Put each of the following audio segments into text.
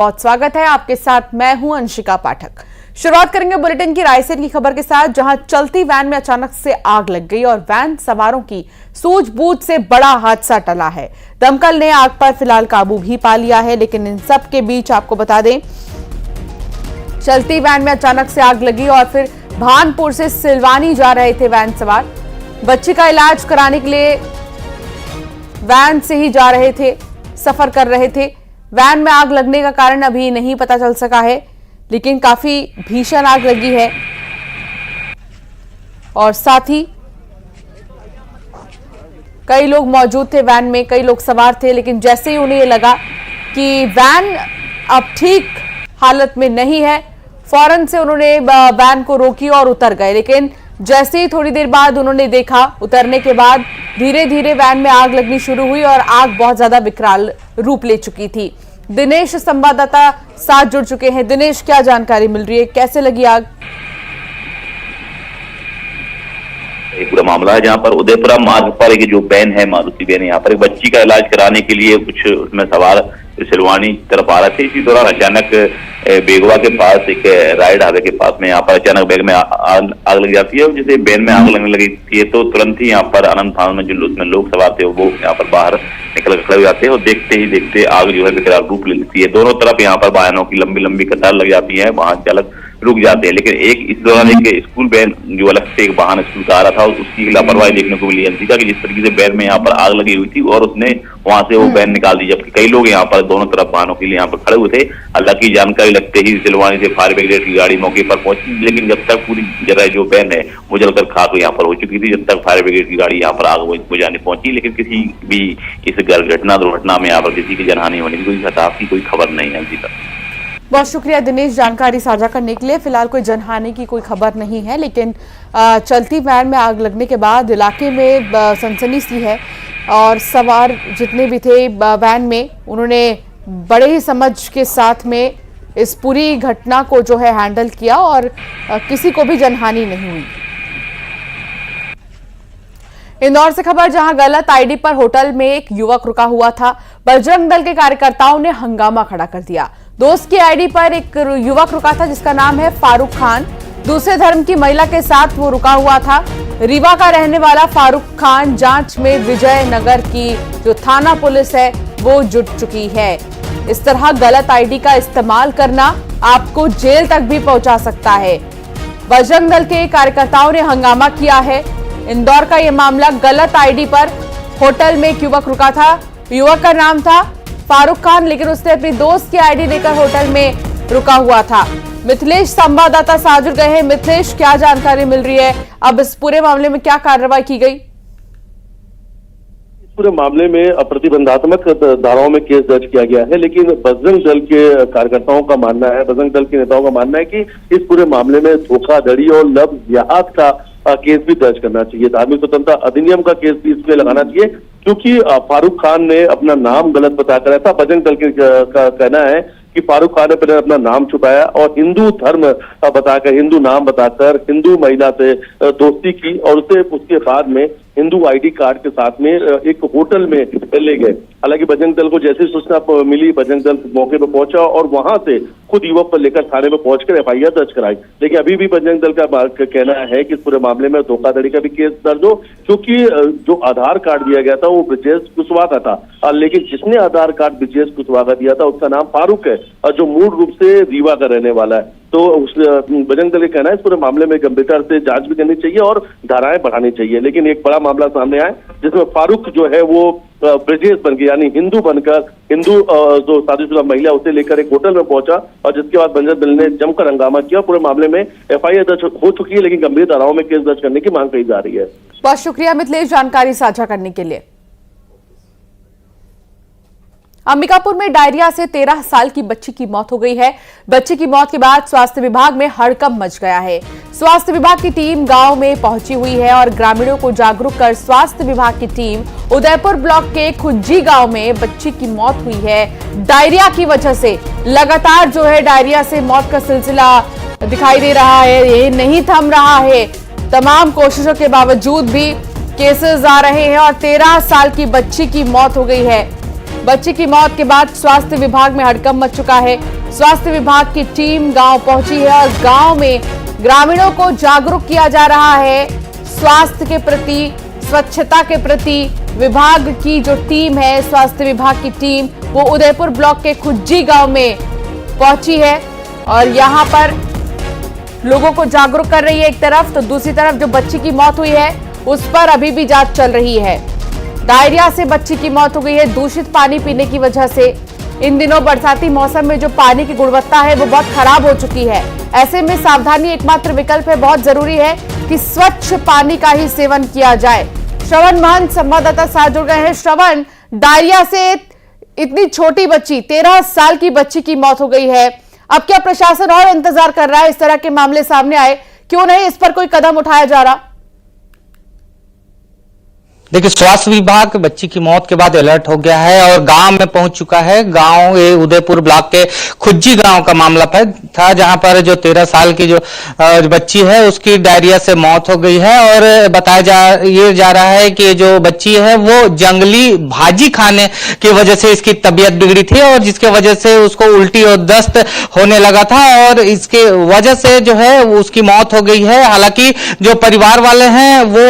बहुत स्वागत है आपके साथ। मैं हूं अंशिका पाठक। शुरुआत करेंगे बुलेटिन की रायसेन की खबर के साथ, जहां चलती वैन में अचानक से आग लग गई और वैन सवारों की सूझबूझ से बड़ा हादसा टला है। दमकल ने आग पर फिलहाल काबू भी पा लिया है, लेकिन इन सब के बीच आपको बता दें, चलती वैन में अचानक से आग लगी और फिर भानपुर से सिलवानी जा रहे थे वैन सवार। बच्ची का इलाज कराने के लिए वैन से ही जा रहे थे, सफर कर रहे थे। वैन में आग लगने का कारण अभी नहीं पता चल सका है, लेकिन काफी भीषण आग लगी है और साथ ही कई लोग मौजूद थे वैन में, कई लोग सवार थे, लेकिन जैसे ही उन्हें ये लगा कि वैन अब ठीक हालत में नहीं है, फौरन से उन्होंने वैन को रोकी और उतर गए। लेकिन जैसे ही थोड़ी देर बाद उन्होंने देखा, उतरने के बाद धीरे धीरे वैन में आग लगनी शुरू हुई और आग बहुत ज्यादा विकराल रूप ले चुकी थी। दिनेश संवाददाता साथ जुड़ चुके हैं। दिनेश, क्या जानकारी मिल रही है, कैसे लगी आग? एक पूरा मामला है जहाँ पर उदयपुरा मार्ग पर एक जो वैन है, मारुति वैन, यहाँ पर एक बच्ची का इलाज कराने के लिए कुछ उसमें सवार सिलवानी तरफ आ रहे थे। इसी दौरान अचानक बेगवा के पास एक राय ढाबे के पास में यहाँ पर अचानक बैग में आग लग जाती है। और जैसे वैन में आग लगने लगी थी तो तुरंत ही यहाँ पर आनंद फानंद में जो उसमें लोग सवार थे वो यहाँ पर बाहर निकल कर खड़े हो जाते हैं और देखते ही देखते आग जो है विकराल रूप ले लेती है। दोनों तरफ यहाँ पर वाहनों की लंबी लंबी कतार लग जाती है, वाहन चालक रुक जाते हैं। लेकिन इस दौरान एक स्कूल वैन जो अलग से एक वाहन स्कूल का आ रहा था, उसकी लापरवाही देखने को मिली अंशिका की। जिस तरीके से वैन में यहाँ पर आग लगी हुई थी और उसने वहां से वो वैन निकाल दी, जबकि कई लोग यहाँ पर दोनों तरफ वाहनों के लिए यहाँ पर खड़े हुए थे। हालांकि जानकारी लगते ही सिलवानी से फायर ब्रिगेड की गाड़ी मौके पर पहुंची, लेकिन जब तक पूरी जगह जो वैन है वो जलकर खाक यहाँ पर हो चुकी थी, जब तक फायर ब्रिगेड की गाड़ी यहाँ पर आग बुझाने पहुंची। लेकिन किसी भी इस दुर्घटना में यहाँ पर किसी की जनहानि होने की, कोई हताहत की कोई खबर नहीं है अंशिका। बहुत शुक्रिया दिनेश जानकारी साझा करने के लिए। फिलहाल कोई जनहानि की कोई खबर नहीं है, लेकिन चलती वैन में आग लगने के बाद इलाके में सनसनी सी है और सवार जितने भी थे वैन में, उन्होंने बड़े ही समझ के साथ में इस पूरी घटना को जो है हैंडल किया और किसी को भी जनहानि नहीं हुई। इंदौर से खबर, जहां गलत आईडी पर होटल में एक युवक रुका हुआ था। बजरंग दल के कार्यकर्ताओं ने हंगामा खड़ा कर दिया। दोस्त की आईडी पर एक युवक रुका था जिसका नाम है फारूक खान। दूसरे धर्म की महिला के साथ वो रुका हुआ था। रीवा का रहने वाला फारूक खान जांच में विजयनगर की जो थाना पुलिस है वो जुट चुकी है। इस तरह गलत आईडी का इस्तेमाल करना आपको जेल तक भी पहुंचा सकता है। बजरंग दल के कार्यकर्ताओं ने हंगामा किया है। इंदौर का यह मामला, गलत आईडी पर होटल में एक युवक रुका था। युवक का नाम था फारूक खान, लेकिन उसने अपनी दोस्त की आईडी लेकर होटल में रुका हुआ था। मिथिलेश संवाददाता साथ जुड़ गए हैं। मिथिलेश, क्या जानकारी मिल रही है, अब इस पूरे मामले में क्या कार्रवाई की गई? पूरे मामले में प्रतिबंधात्मक धाराओं में केस दर्ज किया गया है, लेकिन बजरंग दल के कार्यकर्ताओं का मानना है, बजरंग दल के नेताओं का मानना है कि इस पूरे मामले में धोखाधड़ी और लव जिहाद का केस भी दर्ज करना चाहिए। धार्मिक स्वतंत्रता अधिनियम का केस भी इसमें लगाना चाहिए, क्योंकि फारूक खान ने अपना नाम गलत बताकर था। बजरंग दल का कहना है कि फारूक खान ने पहले अपना नाम छुपाया और हिंदू धर्म बताकर, हिंदू नाम बताकर हिंदू महिला से दोस्ती की और उसके बाद में हिंदू आईडी कार्ड के साथ में एक होटल में ले गए। हालांकि बजरंग दल को जैसी सूचना मिली, बजरंग दल मौके पर पहुंचा और वहां से खुद युवक पर लेकर थाने में पहुंचकर एफआईआर दर्ज कराई। लेकिन अभी भी बजरंग दल का कहना है कि इस पूरे मामले में धोखाधड़ी का भी केस दर्ज हो, क्योंकि जो आधार कार्ड दिया गया था वो ब्रजेश कुशवाहा का था, लेकिन जिसने आधार कार्ड ब्रजेश कुशवाहा का दिया था उसका नाम फारूक है, जो मूल रूप से रीवा का रहने वाला है। तो बजरंग दल का कहना है इस पूरे मामले में गंभीरता से जांच भी करनी चाहिए और धाराएं बढ़ानी चाहिए। लेकिन एक बड़ा मामला सामने आया जिसमें फारूक जो है वो ब्रजेश बन गया, यानी हिंदू बनकर, हिंदू जो शादीशुदा महिला उसे लेकर एक होटल में पहुंचा और जिसके बाद बजरंग दल ने जमकर हंगामा किया। पूरे मामले में एफआईआर दर्ज हो चुकी है, लेकिन गंभीर धाराओं में केस दर्ज करने की मांग की जा रही है। बहुत शुक्रिया मिथिलेश जानकारी साझा करने के लिए। अंबिकापुर में डायरिया से 13 साल की बच्ची की मौत हो गई है। बच्ची की मौत के बाद स्वास्थ्य विभाग में हड़कंप मच गया है। स्वास्थ्य विभाग की टीम गांव में पहुंची हुई है और ग्रामीणों को जागरूक कर स्वास्थ्य विभाग की टीम उदयपुर ब्लॉक के खुज्जी गांव में बच्ची की मौत हुई है डायरिया की वजह से। लगातार जो है डायरिया से मौत का सिलसिला दिखाई दे रहा है, ये नहीं थम रहा है। तमाम कोशिशों के बावजूद भी केसेस आ रहे हैं और 13 साल की बच्ची की मौत हो गई है। बच्ची की मौत के बाद स्वास्थ्य विभाग में हड़कंप मच चुका है। स्वास्थ्य विभाग की टीम गांव पहुंची है और गांव में ग्रामीणों को जागरूक किया जा रहा है। स्वास्थ्य के प्रति, स्वच्छता के प्रति विभाग की जो टीम है, स्वास्थ्य विभाग की टीम, वो उदयपुर ब्लॉक के खुज्जी गांव में पहुंची है और यहां पर लोगों को जागरूक कर रही है एक तरफ, तो दूसरी तरफ जो बच्ची की मौत हुई है उस पर अभी भी जांच चल रही है। डायरिया से बच्ची की मौत हो गई है दूषित पानी पीने की वजह से। इन दिनों बरसाती मौसम में जो पानी की गुणवत्ता है वो बहुत खराब हो चुकी है। ऐसे में सावधानी एकमात्र विकल्प है। बहुत जरूरी है कि स्वच्छ पानी का ही सेवन किया जाए। श्रवण महंत संवाददाता साथ जुड़ गए हैं। श्रवण, डायरिया से इतनी छोटी बच्ची, 13 साल की बच्ची की मौत हो गई है, अब क्या प्रशासन और इंतजार कर रहा है? इस तरह के मामले सामने आए, क्यों नहीं इस पर कोई कदम उठाया जा रहा? देखिए, स्वास्थ्य विभाग बच्ची की मौत के बाद अलर्ट हो गया है और गांव में पहुंच चुका है। गांव ये उदयपुर ब्लॉक के खुज्जी गांव का मामला था, जहां पर जो 13 साल की जो बच्ची है उसकी डायरिया से मौत हो गई है और बताया जा रहा है कि जो बच्ची है वो जंगली भाजी खाने की वजह से इसकी तबीयत बिगड़ी थी और जिसके वजह से उसको उल्टी और दस्त होने लगा था और इसके वजह से जो है उसकी मौत हो गई है। हालांकि जो परिवार वाले हैं वो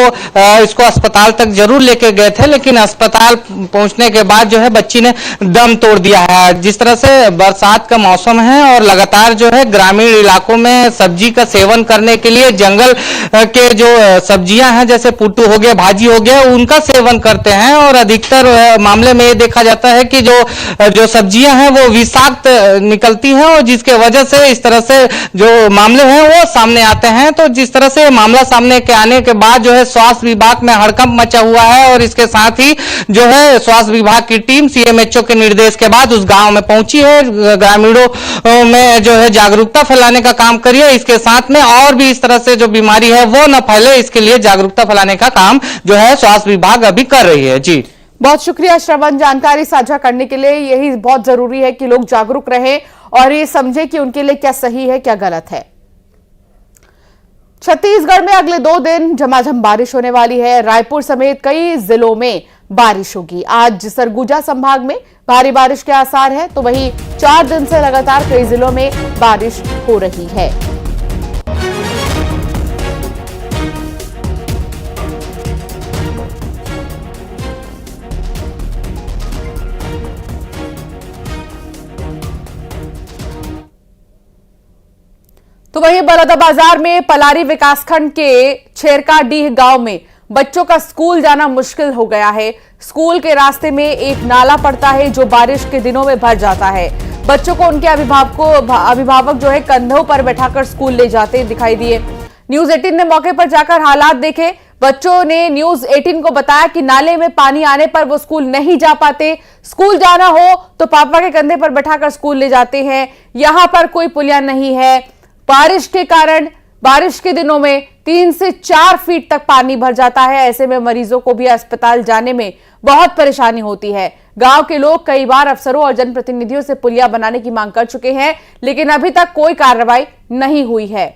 इसको अस्पताल तक जरूर लेके गए थे, लेकिन अस्पताल पहुंचने के बाद जो है बच्ची ने दम तोड़ दिया है। जिस तरह से बरसात का मौसम है और लगातार जो है ग्रामीण इलाकों में सब्जी का सेवन करने के लिए जंगल के जो सब्जियां हैं जैसे पुट्टू हो गया, भाजी हो गया, उनका सेवन करते हैं और अधिकतर मामले में ये देखा जाता है कि जो सब्जियां हैं वो विषाक्त निकलती हैं और जिसके वजह से इस तरह से जो मामले हैं वो सामने आते हैं। तो जिस तरह से मामला सामने के आने के बाद जो है स्वास्थ्य विभाग में हड़कंप मचा हुआ है और इसके साथ ही जो है स्वास्थ्य विभाग की टीम सीएमएचओ के निर्देश के बाद उस गांव में पहुंची है। ग्रामीणों में जो है जागरूकता फैलाने का काम करिए, इसके साथ में और भी इस तरह से जो बीमारी है वो न फैले, इसके लिए जागरूकता फैलाने का काम जो है स्वास्थ्य विभाग अभी कर रही है। जी, बहुत शुक्रिया श्रवण, जानकारी साझा करने के लिए। यही बहुत जरूरी है कि लोग जागरूक रहे और ये समझे कि उनके लिए क्या सही है, क्या गलत है। छत्तीसगढ़ में अगले 2 दिन झमाझम बारिश होने वाली है। रायपुर समेत कई जिलों में बारिश होगी। आज सरगुजा संभाग में भारी बारिश के आसार है, तो वहीं 4 दिन से लगातार कई जिलों में बारिश हो रही है। तो वहीं बलौदाबाजार में पलारी विकासखंड के छेरकाडीह गांव में बच्चों का स्कूल जाना मुश्किल हो गया है। स्कूल के रास्ते में एक नाला पड़ता है जो बारिश के दिनों में भर जाता है। बच्चों को उनके अभिभावक जो है कंधों पर बैठाकर स्कूल ले जाते दिखाई दिए। न्यूज 18 ने मौके पर जाकर हालात देखे। बच्चों ने न्यूज 18 को बताया कि नाले में पानी आने पर वो स्कूल नहीं जा पाते। स्कूल जाना हो तो पापा के कंधे पर बैठाकर स्कूल ले जाते हैं। यहां पर कोई पुलिया नहीं है। बारिश के कारण बारिश के दिनों में 3 से 4 फीट तक पानी भर जाता है। ऐसे में मरीजों को भी अस्पताल जाने में बहुत परेशानी होती है। गांव के लोग कई बार अफसरों और जनप्रतिनिधियों से पुलिया बनाने की मांग कर चुके हैं, लेकिन अभी तक कोई कार्रवाई नहीं हुई है।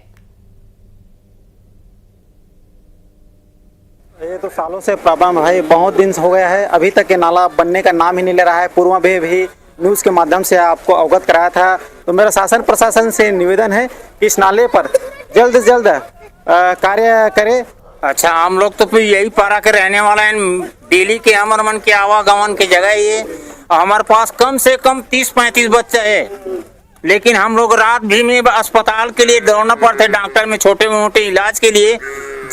ये तो सालों से प्रॉब्लम है, बहुत दिन हो गया है, अभी तक ये नाला बनने का नाम ही नहीं ले रहा है। पूर्व में भी न्यूज़ के माध्यम से आपको अवगत कराया था। तो मेरा शासन प्रशासन से निवेदन है कि इस नाले पर जल्द से जल्द कार्य करे। अच्छा, हम लोग तो फिर यही पारा के रहने वाला है। डेली के अमर मन के आवागमन की जगह ये हमारे पास कम से कम 30-35 बच्चे है, लेकिन हम लोग रात भी में अस्पताल के लिए दौड़ना पड़ता है, डॉक्टर में छोटे मोटे इलाज के लिए।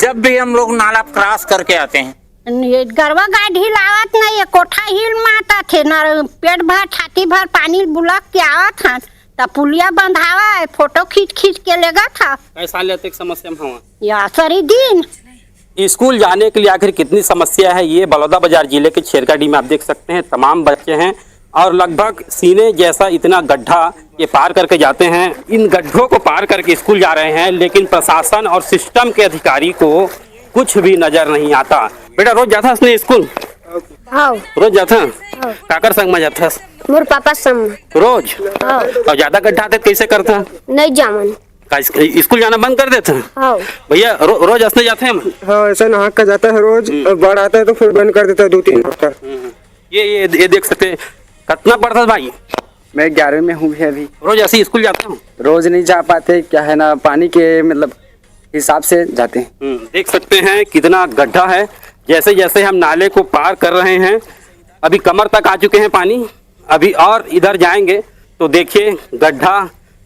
जब भी हम लोग नाला क्रॉस करके आते हैं, गरवा गाड़ी लावत नहीं है, कोठा हिल माता थे न, पेट भर छाती भर पानी बुलक के आवत था, तब पुलिया बंधावा है, फोटो खींच के लेगा था। ऐसा लेते समस्या में हुआ या सरी दिन स्कूल जाने के लिए आखिर कितनी समस्या है। ये बलौदाबाजार जिले के छेरकाडीह में आप देख सकते हैं, तमाम बच्चे हैं और लगभग सीने जैसा इतना गड्ढा ये पार करके जाते हैं। इन गड्ढों को पार करके स्कूल जा रहे हैं, लेकिन प्रशासन और सिस्टम के अधिकारी को कुछ भी नजर नहीं आता। बेटा रोज जाता स्कूल? रोज जाता? काकर संग में जाता? मोर पापा संग रोज? और ज्यादा गड्ढा आते कैसे करता? नहीं जामन स्कूल जाना बंद कर देते हैं भैया? रोज असने जाते हैं? हाँ, ऐसा नहा का जाता है रोज, और बाढ़ आता है तो फिर बंद कर देता है 2-3 हफ्ता। ये देख सकते हैं, कितना पढ़ता है भाई? मैं 11वीं में हूँ भी अभी। रोज ऐसे स्कूल जाते हो? रोज नहीं जा पाते, क्या है ना, पानी के मतलब हिसाब से जाते हैं। देख सकते हैं कितना गड्ढा है। जैसे जैसे हम नाले को पार कर रहे हैं, अभी कमर तक आ चुके हैं पानी, अभी और इधर जाएंगे तो देखिए गड्ढा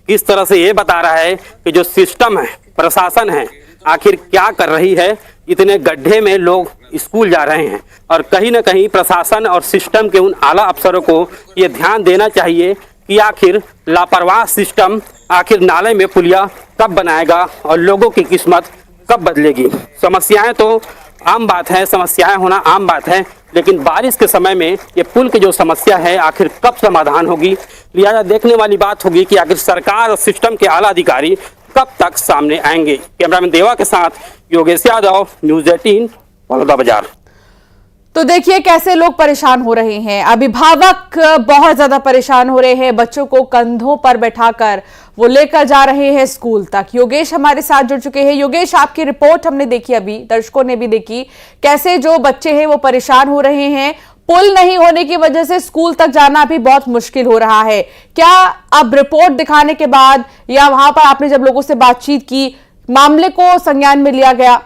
किस तरह से ये बता रहा है कि जो सिस्टम है, प्रशासन है, आखिर क्या कर रही है। इतने गड्ढे में लोग स्कूल जा रहे हैं और कहीं ना कहीं प्रशासन और सिस्टम के उन आला अफसरों को ये ध्यान देना चाहिए कि आखिर लापरवाह सिस्टम आखिर नाले में पुलिया कब बनाएगा और लोगों की किस्मत कब बदलेगी। समस्याएं तो आम बात है, समस्याएं होना आम बात है, लेकिन बारिश के समय में ये पुल की जो समस्या है आखिर कब समाधान होगी, लिहाजा देखने वाली बात होगी कि आखिर सरकार और सिस्टम के आला अधिकारी कब तक सामने आएंगे। कैमरामैन देवा के साथ योगेश यादव, न्यूज़ 18, बलौदा बाजार। तो देखिए कैसे लोग परेशान हो रहे हैं, अभिभावक बहुत ज्यादा परेशान हो रहे हैं, बच्चों को कंधों पर बैठाकर वो लेकर जा रहे हैं स्कूल तक। योगेश हमारे साथ जुड़ चुके हैं। योगेश, आपकी रिपोर्ट हमने देखी, अभी दर्शकों ने भी देखी, कैसे जो बच्चे हैं वो परेशान हो रहे हैं। पुल नहीं होने की वजह से स्कूल तक जाना भी बहुत मुश्किल हो रहा है। क्या अब रिपोर्ट दिखाने के बाद या वहां पर आपने जब लोगों से बातचीत की, मामले को संज्ञान में लिया गया?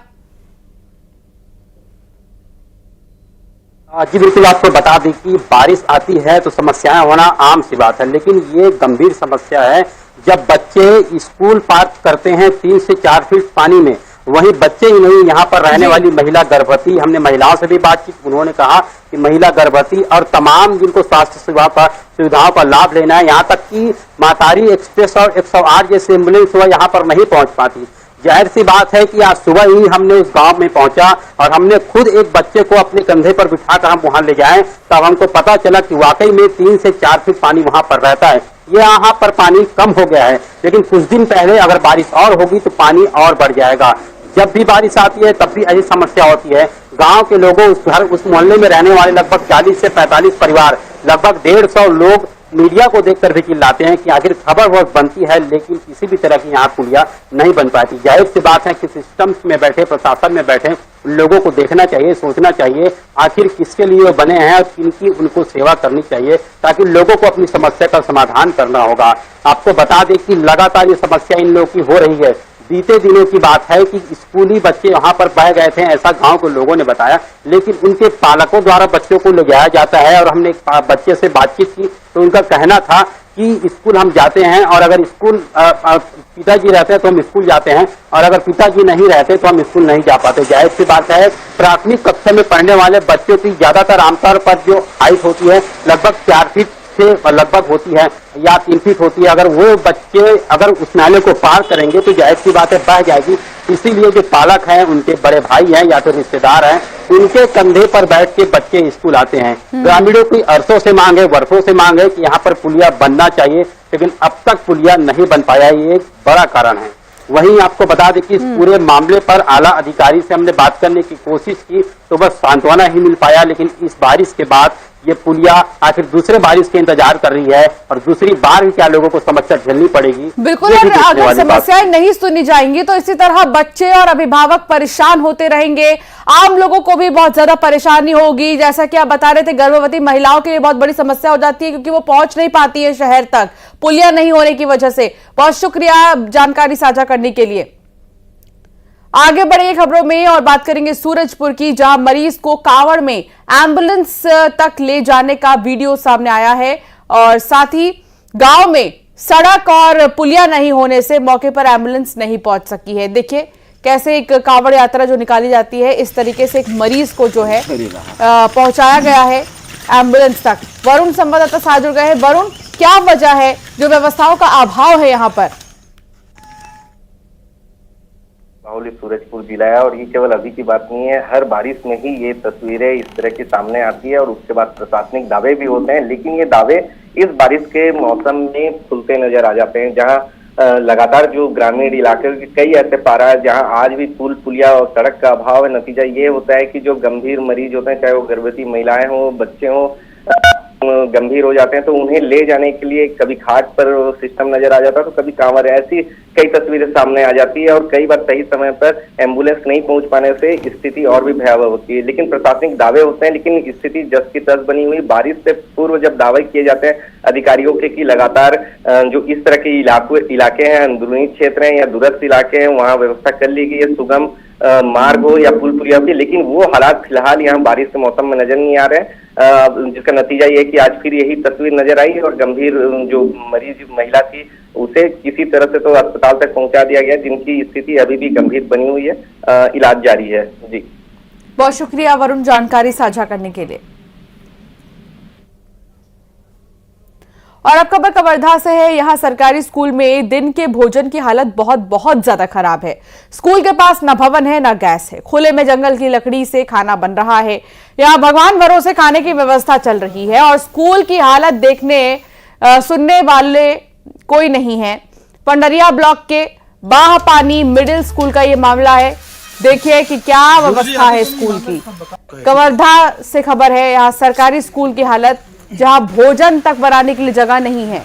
जी बिल्कुल, आपको बता दें कि बारिश आती है तो समस्याएं होना आम सी बात है, लेकिन ये गंभीर समस्या है जब बच्चे स्कूल पार करते हैं 3 से 4 फीट पानी में। वहीं बच्चे ही नहीं, यहाँ पर रहने वाली महिला गर्भवती, हमने महिलाओं से भी बातचीत, उन्होंने कहा कि महिला गर्भवती और तमाम जिनको स्वास्थ्य सेवा का सुविधाओं का लाभ लेना है, यहाँ तक कि मातारी एक्सप्रेस और 108 जैसे एम्बुलेंस हुआ यहाँ पर नहीं पहुंच पाती। जाहिर सी बात है कि आज सुबह ही हमने उस गांव में पहुंचा और हमने खुद एक बच्चे को अपने कंधे पर बिठाकर हम वहां ले जाएं, तब हमको पता चला कि वाकई में 3 से 4 फीट पानी वहां पर रहता है। ये यहाँ पर पानी कम हो गया है, लेकिन कुछ दिन पहले अगर बारिश और होगी तो पानी और बढ़ जाएगा। जब भी बारिश आती है तब भी ऐसी समस्या होती है। गांव के लोगों, उस मोहल्ले में रहने वाले लगभग 40 से 45 परिवार, लगभग 150 लोग मीडिया को देखकर भी चिल्लाते हैं कि आखिर खबर बहुत बनती है लेकिन किसी भी तरह की यहाँ पुलिया नहीं बन पाती। जाहिर सी बात है कि सिस्टम में बैठे, प्रशासन में बैठे लोगों को देखना चाहिए, सोचना चाहिए आखिर किसके लिए वो बने हैं और किनकी उनको सेवा करनी चाहिए, ताकि लोगों को अपनी समस्या का समाधान करना होगा। आपको बता दें कि लगातार ये समस्या इन लोगों की हो रही है। बीते दिनों की बात है कि स्कूली बच्चे वहां पर बह गए थे, ऐसा गांव के लोगों ने बताया, लेकिन उनके पालकों द्वारा बच्चों को ले जाया जाता है। और हमने एक बच्चे से बातचीत की तो उनका कहना था कि स्कूल हम जाते हैं और अगर स्कूल पिताजी रहते हैं तो हम स्कूल जाते हैं और अगर पिताजी नहीं रहते तो हम स्कूल नहीं जा पाते। जाहिर सी बात है, प्राथमिक कक्षा में पढ़ने वाले बच्चों की ज्यादातर आमतौर पर जो हाइट होती है लगभग 4 फीट से लगभग होती है या 3 फीट होती है। अगर वो बच्चे अगर उस नाले को पार करेंगे तो जाहिर सी बात है बह जाएगी। इसीलिए जो पालक हैं, उनके बड़े भाई हैं या तो रिश्तेदार हैं, उनके कंधे पर बैठ के बच्चे स्कूल आते हैं। ग्रामीणों की अरसों से मांग है, वर्षों से मांग है कि यहाँ पर पुलिया बनना चाहिए, लेकिन अब तक पुलिया नहीं बन पाया, ये एक बड़ा कारण है। वहीं आपको बता दें कि इस पूरे मामले पर आला अधिकारी से हमने बात करने की कोशिश की तो बस सांत्वना ही मिल पाया, लेकिन इस बारिश के बाद ये पुलिया आखिर दूसरे बारिश के इंतजार कर रही है और दूसरी बार भी क्या लोगों को समस्या झेलनी पड़ेगी। बिल्कुल, और अगर समस्याएं नहीं सुनी जाएंगी तो इसी तरह बच्चे और अभिभावक परेशान होते रहेंगे, आम लोगों को भी बहुत ज्यादा परेशानी होगी। जैसा कि आप बता रहे थे, गर्भवती महिलाओं के लिए बहुत बड़ी समस्या हो जाती है क्योंकि वो पहुंच नहीं पाती है शहर तक, पुलिया नहीं होने की वजह से। बहुत शुक्रिया जानकारी साझा करने के लिए। आगे बढ़ेंगे खबरों में और बात करेंगे सूरजपुर की, जहां मरीज को कावड़ में एम्बुलेंस तक ले जाने का वीडियो सामने आया है और साथ ही गांव में सड़क और पुलिया नहीं होने से मौके पर एम्बुलेंस नहीं पहुंच सकी है। देखिए कैसे एक कावड़ यात्रा जो निकाली जाती है, इस तरीके से एक मरीज को जो है पहुंचाया गया है एम्बुलेंस तक। वरुण संवाददाता साथ जुड़ गए हैं। वरुण, क्या वजह है जो व्यवस्थाओं का अभाव है यहाँ पर? सूरजपुर जिला है और ये केवल अभी की बात नहीं है, हर बारिश में ही ये तस्वीरें इस तरह की सामने आती है और उसके बाद प्रशासनिक दावे भी होते हैं, लेकिन ये दावे इस बारिश के मौसम में खुलते नजर आ जाते हैं। जहां लगातार जो ग्रामीण इलाके के कई ऐसे पारा है जहां आज भी पुल पुलिया और सड़क का अभाव है। नतीजा ये होता है कि जो गंभीर मरीज होते हैं, चाहे वो गर्भवती महिलाएं हों, बच्चे हों, गंभीर हो जाते हैं तो उन्हें ले जाने के लिए कभी घाट पर सिस्टम नजर आ जाता है तो कभी कांवड़, ऐसी कई तस्वीरें सामने आ जाती है और कई बार सही समय पर एम्बुलेंस नहीं पहुंच पाने से स्थिति और भी भयावह होती है। लेकिन प्रशासनिक दावे होते हैं, लेकिन स्थिति जस की तस बनी हुई। बारिश से पूर्व जब दावे किए जाते हैं अधिकारियों के कि लगातार जो इस तरह के इलाके हैं, अंदरूनी क्षेत्र हैं या दूरस्थ इलाके हैं, वहाँ व्यवस्था कर ली गई है सुगम मार्ग हो या पुल पुलिया की, लेकिन वो हालात फिलहाल यहाँ बारिश के मौसम में नजर नहीं आ रहे हैं, जिसका नतीजा ये है कि आज फिर यही तस्वीर नजर आई और गंभीर जो मरीज महिला थी उसे किसी तरह से तो अस्पताल तक पहुंचा दिया गया, जिनकी स्थिति अभी भी गंभीर बनी हुई है, इलाज जारी है। जी बहुत शुक्रिया वरुण जानकारी साझा करने के लिए। और अब खबर कवर्धा से है। यहाँ सरकारी स्कूल में दिन के भोजन की हालत बहुत ज्यादा खराब है। स्कूल के पास न भवन है न गैस है, खुले में जंगल की लकड़ी से खाना बन रहा है। यहाँ भगवान भरोसे खाने की व्यवस्था चल रही है और स्कूल की हालत देखने सुनने वाले कोई नहीं है। पंडरिया ब्लॉक के बाह पानी मिडिल स्कूल का ये मामला है। देखिए कि क्या व्यवस्था है स्कूल की। कवर्धा से खबर है। यहाँ सरकारी स्कूल की हालत, जहां भोजन तक बनाने के लिए जगह नहीं है।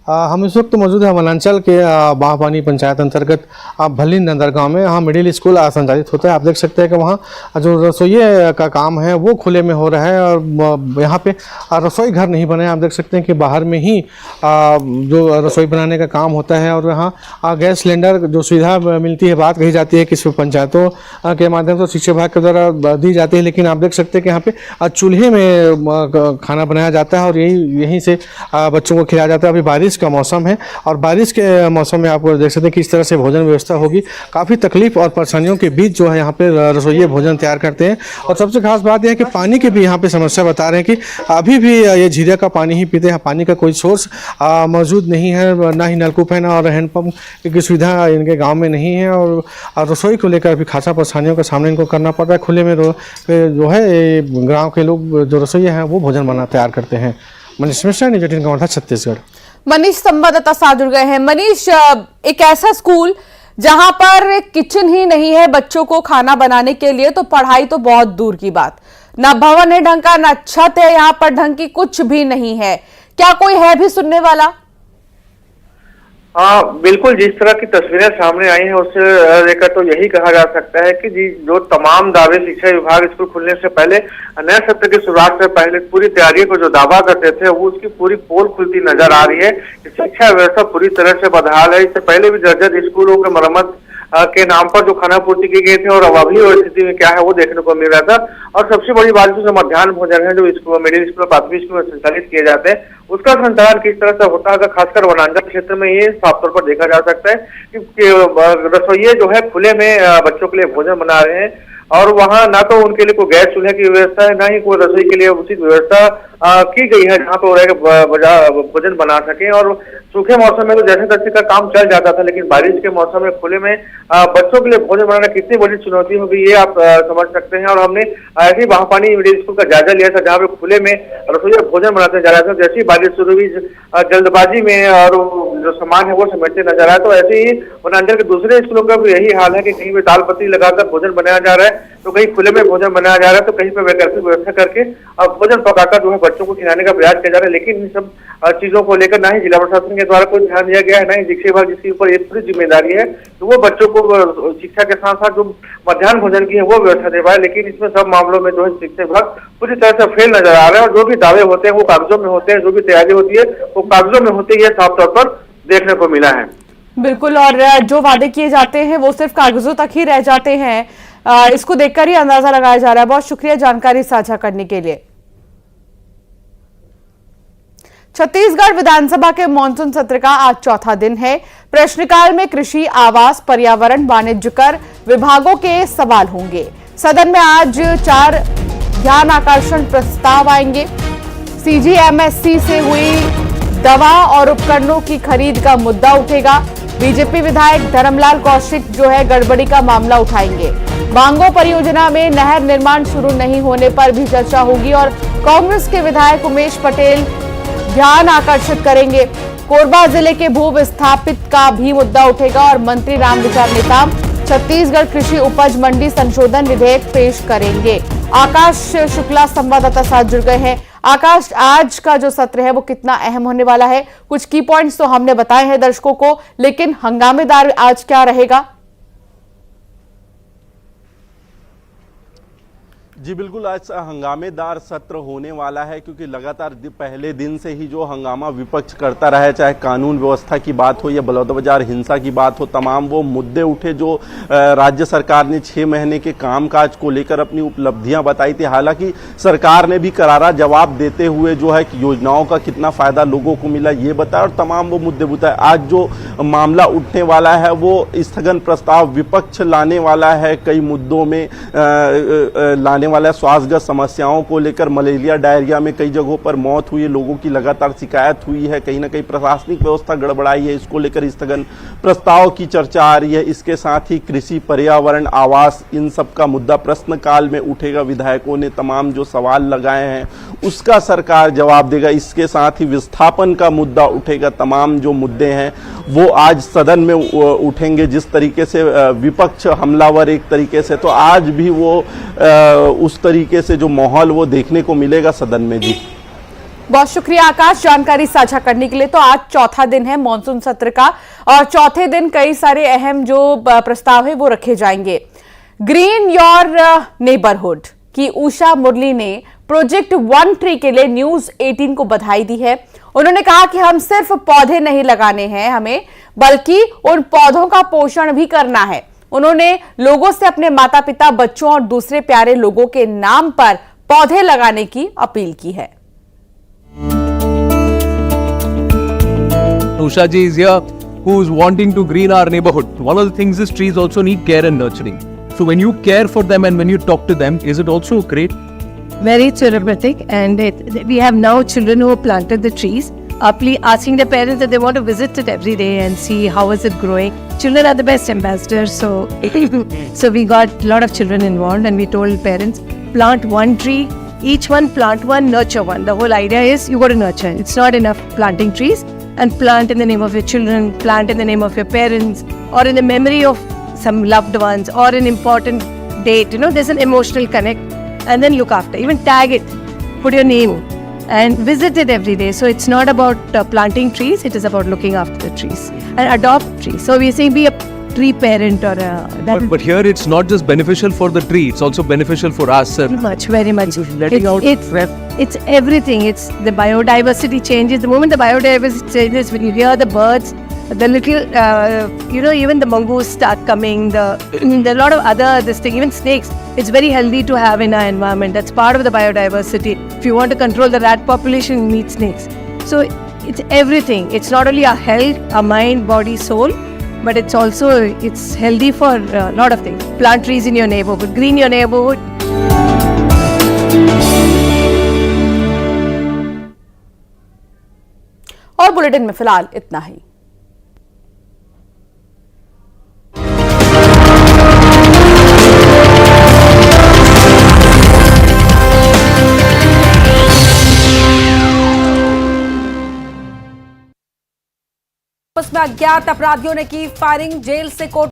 हम इस वक्त मौजूद है वनांचल के बाहपानी पंचायत अंतर्गत भल्ली नंदर गांव में। यहाँ मिडिल स्कूल संचालित होता है। आप देख सकते हैं कि वहाँ जो रसोई का काम है वो खुले में हो रहा है और यहाँ पे रसोई घर नहीं बने। आप देख सकते हैं कि बाहर में ही जो रसोई बनाने का काम होता है और यहाँ गैस सिलेंडर जो सुविधा मिलती है, बात कही जाती है कि पंचायतों के माध्यम से शिक्षा विभाग के द्वारा दी जाती है, लेकिन आप देख सकते हैं कि यहाँ पे चूल्हे में खाना बनाया जाता है और यहीं से बच्चों को खिलाया जाता है। अभी बारिश का मौसम है और बारिश के मौसम में आप देख सकते हैं किस तरह से भोजन व्यवस्था होगी। काफ़ी तकलीफ और परेशानियों के बीच जो है यहाँ पे रसोइये भोजन तैयार करते हैं। और सबसे खास बात यह है कि पानी की भी यहाँ पे समस्या बता रहे हैं कि अभी भी ये झीरे का पानी ही पीते हैं। पानी का कोई सोर्स मौजूद नहीं है, ना ही नलकूप है ना और हैंडपम्प की सुविधा इनके गाँव में नहीं है और रसोई को लेकर भी खासा परेशानियों का सामना इनको करना पड़ रहा है। खुले में जो है गाँव के लोग जो रसोइये हैं वो भोजन तैयार करते हैं। मनीष मिश्रा, न्यूज़ 18 कवर्धा, छत्तीसगढ़। मनीष संवाददाता साथ जुड़ गए हैं। मनीष, एक ऐसा स्कूल जहां पर किचन ही नहीं है बच्चों को खाना बनाने के लिए, तो पढ़ाई तो बहुत दूर की बात। ना भवन है ढंग का, ना छत है यहाँ पर ढंग की, कुछ भी नहीं है। क्या कोई है भी सुनने वाला? हाँ बिल्कुल, जिस तरह की तस्वीरें सामने आई हैं उससे लेकर तो यही कहा जा सकता है कि जी जो तमाम दावे शिक्षा विभाग स्कूल खुलने से पहले नए सत्र की शुरुआत से पहले पूरी तैयारी को जो दावा करते थे वो उसकी पूरी पोल खुलती नजर आ रही है। शिक्षा व्यवस्था पूरी तरह से बदहाल है। इससे पहले भी जर्जर स्कूलों की मरम्मत के नाम पर जो खाना पूर्ति की गई थी और अब अभी स्थिति में क्या है वो देखने को मिल रहा था। और सबसे बड़ी बात जो मध्याह्न भोजन है जो स्कूल, मिडिल स्कूल, प्राथमिक स्कूल में संचालित किए जाते हैं, उसका संचालन किस तरह से होता है, खासकर वनांचल क्षेत्र में ये साफ तौर पर देखा जा सकता है कि रसोइये जो है खुले में बच्चों के लिए भोजन बना रहे हैं और वहाँ ना तो उनके लिए कोई गैस चूल्हे की व्यवस्था है, ना ही कोई रसोई के लिए उचित व्यवस्था की गई है जहाँ पे भोजन बना सके। और सूखे मौसम में तो जैसे तैसे का काम चल जाता था, लेकिन बारिश के मौसम में खुले में बच्चों के लिए भोजन बनाना कितनी बड़ी चुनौती होगी ये आप समझ सकते हैं। और हमने ऐसी बाहपानी मिडिल स्कूल का जायजा लिया था जहाँ पे खुले में रसोई भोजन बनाते जा रहा था। जैसी बारिश शुरू हुई, जल्दबाजी में और जो सामान है वो समेटते नजर आया। तो ऐसे ही वनांचल के दूसरे स्कूलों का भी यही हाल है कि कहीं पे दाल पत्ती लगाकर भोजन बनाया जा रहा है, तो कहीं खुले में भोजन बनाया जा रहा है, तो कहीं पे वैकल्पिक व्यवस्था करके भोजन पकाकर जो है बच्चों को खिलाने का प्रयास किया जा रहा है। लेकिन इन सब चीजों को लेकर ना ही जिला प्रशासन के द्वारा कोई ध्यान दिया गया है, ना ही शिक्षा विभाग जिसके ऊपर ये पूरी जिम्मेदारी है तो वो बच्चों को शिक्षा के साथ साथ जो मध्याह्न भोजन की है वो व्यवस्था दे पाए। लेकिन इसमें सब मामलों में जो है शिक्षा विभाग पूरी तरह से फेल नजर आ रहा है और जो भी दावे होते हैं वो कागजों में होते हैं, जो भी तैयारी होती है वो कागजों में होती है, साफ तौर पर देखने को मिला है। बिल्कुल, और जो वादे किए जाते हैं वो सिर्फ कागजों तक ही रह जाते हैं, इसको देखकर ही अंदाजा लगाया जा रहा है। बहुत शुक्रिया जानकारी साझा करने के लिए। छत्तीसगढ़ विधानसभा के मानसून सत्र का आज चौथा दिन है। प्रश्नकाल में कृषि, आवास, पर्यावरण, वाणिज्य कर विभागों के सवाल होंगे। सदन में आज 4 ध्यान आकर्षण प्रस्ताव आएंगे। CGMSC से हुई दवा और उपकरणों की खरीद का मुद्दा उठेगा। बीजेपी विधायक धर्मलाल कौशिक जो है गड़बड़ी का मामला उठाएंगे। बांगो परियोजना में नहर निर्माण शुरू नहीं होने पर भी चर्चा होगी और कांग्रेस के विधायक उमेश पटेल ध्यान आकर्षित करेंगे। कोरबा जिले के भू विस्थापित का भी मुद्दा उठेगा और मंत्री रामविचार नेताम छत्तीसगढ़ कृषि उपज मंडी संशोधन विधेयक पेश करेंगे। आकाश शुक्ला संवाददाता साथ जुड़ गए हैं। आकाश, आज का जो सत्र है वो कितना अहम होने वाला है? कुछ की पॉइंट्स तो हमने बताए हैं दर्शकों को, लेकिन हंगामेदार आज क्या रहेगा? जी बिल्कुल, आज हंगामेदार सत्र होने वाला है क्योंकि लगातार पहले दिन से ही जो हंगामा विपक्ष करता रहा है, चाहे कानून व्यवस्था की बात हो या बलौदाबाजार हिंसा की बात हो, तमाम वो मुद्दे उठे जो राज्य सरकार ने 6 महीने के कामकाज को लेकर अपनी उपलब्धियां बताई थी। हालांकि सरकार ने भी करारा जवाब देते हुए जो है कि योजनाओं का कितना फायदा लोगों को मिला ये बताया और तमाम वो मुद्दे बताए। आज जो मामला उठने वाला है वो स्थगन प्रस्ताव विपक्ष लाने वाला है, कई मुद्दों में लाने वाला स्वास्थ्यगत समस्याओं को लेकर। मलेरिया डायरिया में कई जगहों पर मौत हुई है, लोगों की लगातार शिकायत हुई है, कहीं ना कहीं प्रशासनिक व्यवस्था गड़बड़ाई है, इसको लेकर स्थगन प्रस्ताव की चर्चा आ रही है। इसके साथ ही कृषि, पर्यावरण, आवास, इन सब का मुद्दा प्रश्नकाल में उठेगा। विधायकों ने तमाम जो सवाल लगाए हैं उसका सरकार जवाब देगा। इसके साथ ही विस्थापन का मुद्दा उठेगा। तमाम जो मुद्दे हैं वो आज सदन में उठेंगे। जिस तरीके से विपक्ष हमलावर एक तरीके से, तो आज भी वो उस तरीके से जो माहौल वो देखने को मिलेगा सदन में। जी बहुत शुक्रिया आकाश जानकारी साझा करने के लिए। तो आज चौथा दिन है मॉनसून सत्र का और चौथे दिन कई सारे अहम जो प्रस्ताव है वो रखे जाएंगे। ग्रीन योर नेबरहुड की उषा मुरली ने प्रोजेक्ट 1 ट्री के लिए न्यूज 18 को बधाई दी है। उन्होंने कहा कि हम सिर्फ पौधे नहीं लगाने हैं हमें, बल्कि उन पौधों का पोषण भी करना है। उन्होंने लोगों से अपने माता पिता, बच्चों और दूसरे प्यारे लोगों के नाम पर पौधे लगाने की अपील की है। Usha ji is here, who is wanting to green our neighborhood. One of the things is trees also need care and nurturing. So when you care for them and when you talk to them, is it also great? Very therapeutic, and we have now children who have planted the trees. Asking the parents that they want to visit it every day and see how is it growing. Children are the best ambassadors, so we got a lot of children involved, and we told parents, plant 1 tree, each one plant 1, nurture 1. The whole idea is you got to nurture. It's not enough planting trees, and plant in the name of your children, plant in the name of your parents, or in the memory of some loved ones, or an important date. You know, there's an emotional connect, and then look after. Even tag it, put your name, and visit it every day. So it's not about planting trees, it is about looking after the trees and adopt trees. So we're saying be a tree parent or but here it's not just beneficial for the tree, it's also beneficial for us, sir. Very much. It's everything. It's the biodiversity changes. The moment the biodiversity changes, when you hear the birds, the little, even the mongoose start coming, there are a lot of other even snakes. It's very healthy to have in our environment. That's part of the biodiversity. If you want to control the rat population, you need snakes. So it's everything. It's not only our health, our mind, body, soul, but it's also, it's healthy for a lot of things. Plant trees in your neighborhood, green your neighborhood. और bulletin में फिलहाल इतना ही। में अज्ञात अपराधियों ने की firing, jail से कोर्ट